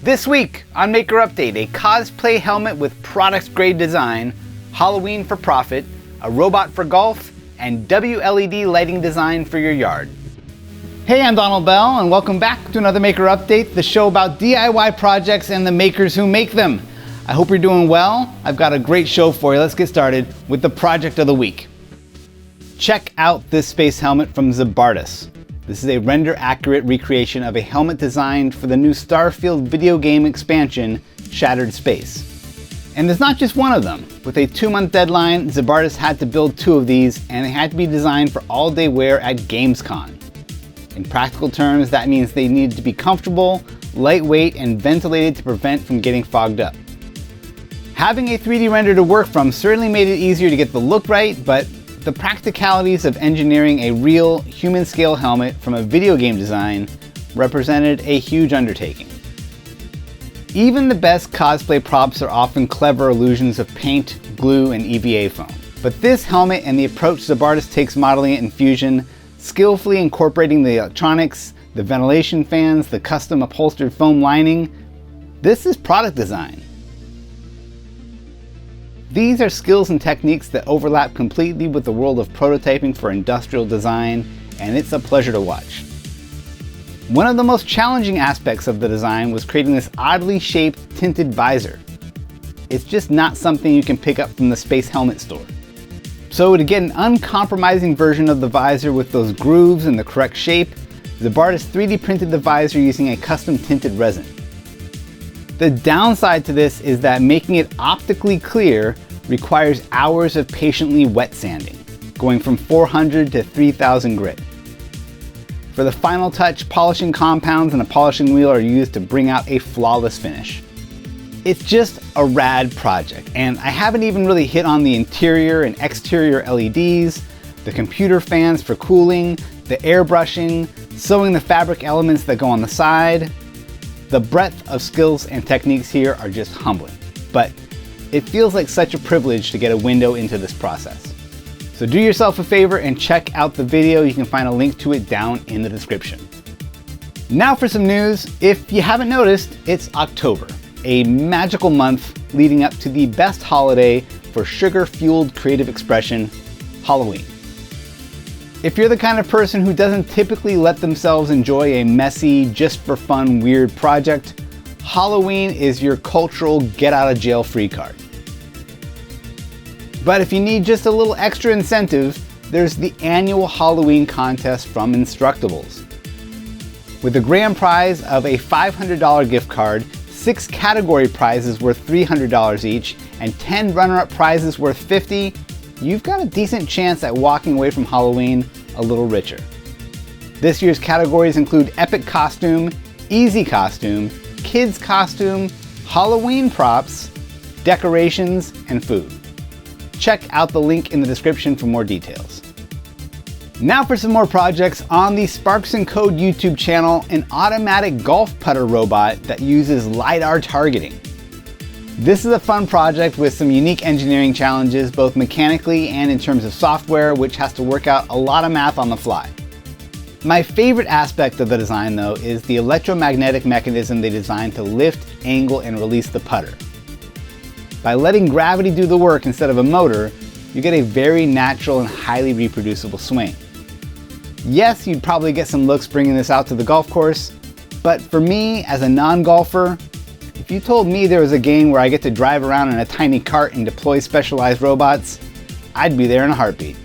This week on Maker Update, a cosplay helmet with product-grade design, Halloween for profit, a robot for golf, and WLED lighting design for your yard. Hey, I'm Donald Bell, and welcome back to another Maker Update, the show about DIY projects and the makers who make them. I hope you're doing well. I've got a great show for you. Let's get started with the project of the week. Check out this space helmet from Zibartas. This is a render-accurate recreation of a helmet designed for the new Starfield video game expansion, Shattered Space. And there's not just one of them. With a 2-month deadline, Zibartas had to build 2 of these, and they had to be designed for all-day wear at Gamescom. In practical terms, that means they needed to be comfortable, lightweight, and ventilated to prevent from getting fogged up. Having a 3D render to work from certainly made it easier to get the look right, but the practicalities of engineering a real human-scale helmet from a video game design represented a huge undertaking. Even the best cosplay props are often clever illusions of paint, glue, and EVA foam. But this helmet and the approach Zibartas takes modeling it in Fusion, skillfully incorporating the electronics, the ventilation fans, the custom upholstered foam lining, this is product design. These are skills and techniques that overlap completely with the world of prototyping for industrial design, and it's a pleasure to watch. One of the most challenging aspects of the design was creating this oddly shaped tinted visor. It's just not something you can pick up from the space helmet store. So to get an uncompromising version of the visor with those grooves and the correct shape, Zibartas 3D printed the visor using a custom tinted resin. The downside to this is that making it optically clear requires hours of patiently wet sanding, going from 400 to 3000 grit. For the final touch, polishing compounds and a polishing wheel are used to bring out a flawless finish. It's just a rad project, and I haven't even really hit on the interior and exterior LEDs, the computer fans for cooling, the airbrushing, sewing the fabric elements that go on the side. The breadth of skills and techniques here are just humbling, but it feels like such a privilege to get a window into this process. So do yourself a favor and check out the video. You can find a link to it down in the description. Now for some news. If you haven't noticed, it's October, a magical month leading up to the best holiday for sugar-fueled creative expression, Halloween. If you're the kind of person who doesn't typically let themselves enjoy a messy, just for fun, weird project, Halloween is your cultural get-out-of-jail-free card. But if you need just a little extra incentive, there's the annual Halloween contest from Instructables. With a grand prize of a $500 gift card, 6 category prizes worth $300 each, and 10 runner-up prizes worth $50, you've got a decent chance at walking away from Halloween a little richer. This year's categories include Epic Costume, Easy Costume, Kids Costume, Halloween Props, Decorations, and Food. Check out the link in the description for more details. Now for some more projects on the Sparks & Code YouTube channel, an automatic golf putter robot that uses LiDAR targeting. This is a fun project with some unique engineering challenges, both mechanically and in terms of software, which has to work out a lot of math on the fly. My favorite aspect of the design, though, is the electromagnetic mechanism they designed to lift, angle, and release the putter. By letting gravity do the work instead of a motor, you get a very natural and highly reproducible swing. Yes, you'd probably get some looks bringing this out to the golf course, but for me, as a non-golfer, if you told me there was a game where I get to drive around in a tiny cart and deploy specialized robots, I'd be there in a heartbeat.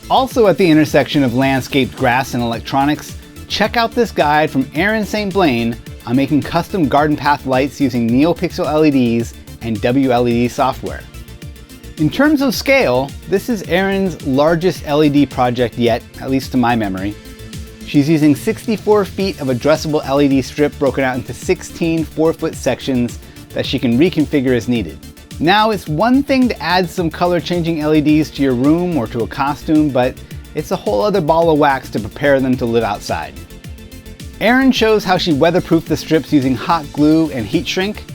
Also at the intersection of landscaped grass and electronics, check out this guide from Erin St. Blaine on making custom garden path lights using NeoPixel LEDs and WLED software. In terms of scale, this is Erin's largest LED project yet, at least to my memory. She's using 64 feet of addressable LED strip broken out into 16 4-foot sections that she can reconfigure as needed. Now, it's one thing to add some color-changing LEDs to your room or to a costume, but it's a whole other ball of wax to prepare them to live outside. Erin shows how she weatherproofed the strips using hot glue and heat shrink,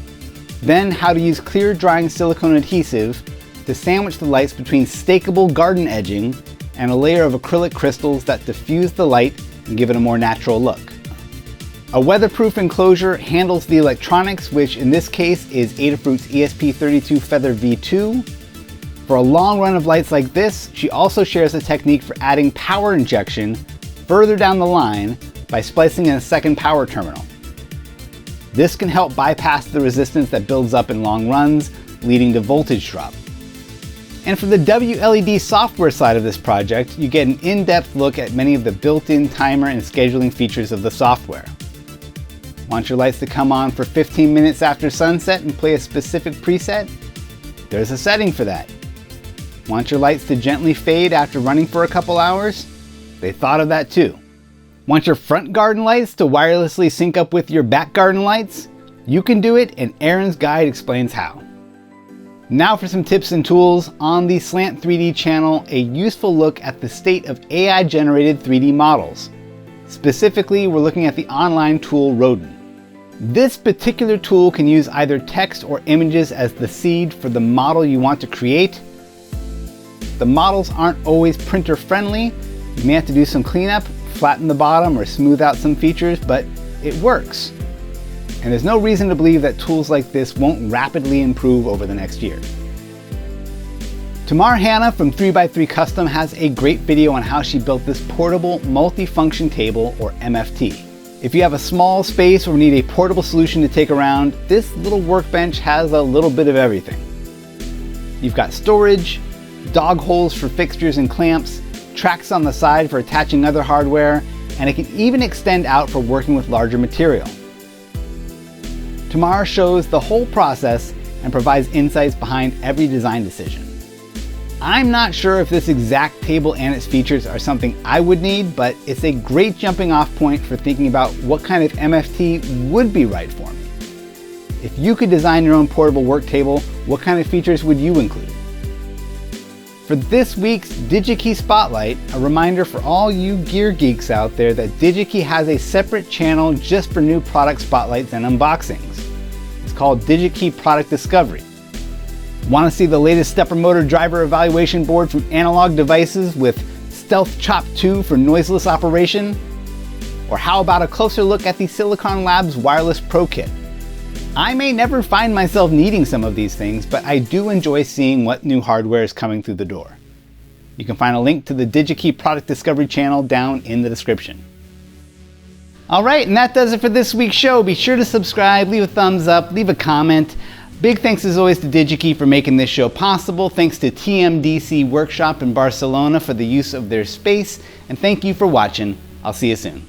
then how to use clear drying silicone adhesive to sandwich the lights between stakeable garden edging and a layer of acrylic crystals that diffuse the light and give it a more natural look. A weatherproof enclosure handles the electronics, which in this case is Adafruit's ESP32 Feather V2. For a long run of lights like this, she also shares a technique for adding power injection further down the line by splicing in a second power terminal. This can help bypass the resistance that builds up in long runs, leading to voltage drop. And for the WLED software side of this project, you get an in-depth look at many of the built-in timer and scheduling features of the software. Want your lights to come on for 15 minutes after sunset and play a specific preset? There's a setting for that. Want your lights to gently fade after running for a couple hours? They thought of that too. Want your front garden lights to wirelessly sync up with your back garden lights? You can do it, and Erin's guide explains how. Now for some tips and tools. On the Slant 3D channel, a useful look at the state of AI-generated 3D models. Specifically, we're looking at the online tool Rodin. This particular tool can use either text or images as the seed for the model you want to create. The models aren't always printer friendly. You may have to do some cleanup, flatten the bottom, or smooth out some features, but it works. And there's no reason to believe that tools like this won't rapidly improve over the next year. Tamar from 3x3 Custom has a great video on how she built this portable multi-function table, or MFT. If you have a small space or need a portable solution to take around, this little workbench has a little bit of everything. You've got storage, dog holes for fixtures and clamps, tracks on the side for attaching other hardware, and it can even extend out for working with larger material. Tamar shows the whole process and provides insights behind every design decision. I'm not sure if this exact table and its features are something I would need, but it's a great jumping off point for thinking about what kind of MFT would be right for me. If you could design your own portable work table, what kind of features would you include? For this week's DigiKey Spotlight, a reminder for all you gear geeks out there that DigiKey has a separate channel just for new product spotlights and unboxings. It's called DigiKey Product Discovery. Want to see the latest stepper motor driver evaluation board from Analog Devices with Stealth Chop 2 for noiseless operation? Or how about a closer look at the Silicon Labs Wireless Pro Kit? I may never find myself needing some of these things, but I do enjoy seeing what new hardware is coming through the door. You can find a link to the DigiKey Product Discovery channel down in the description. Alright, and that does it for this week's show. Be sure to subscribe, leave a thumbs up, leave a comment. Big thanks as always to DigiKey for making this show possible. Thanks to TMDC Workshop in Barcelona for the use of their space. And thank you for watching. I'll see you soon.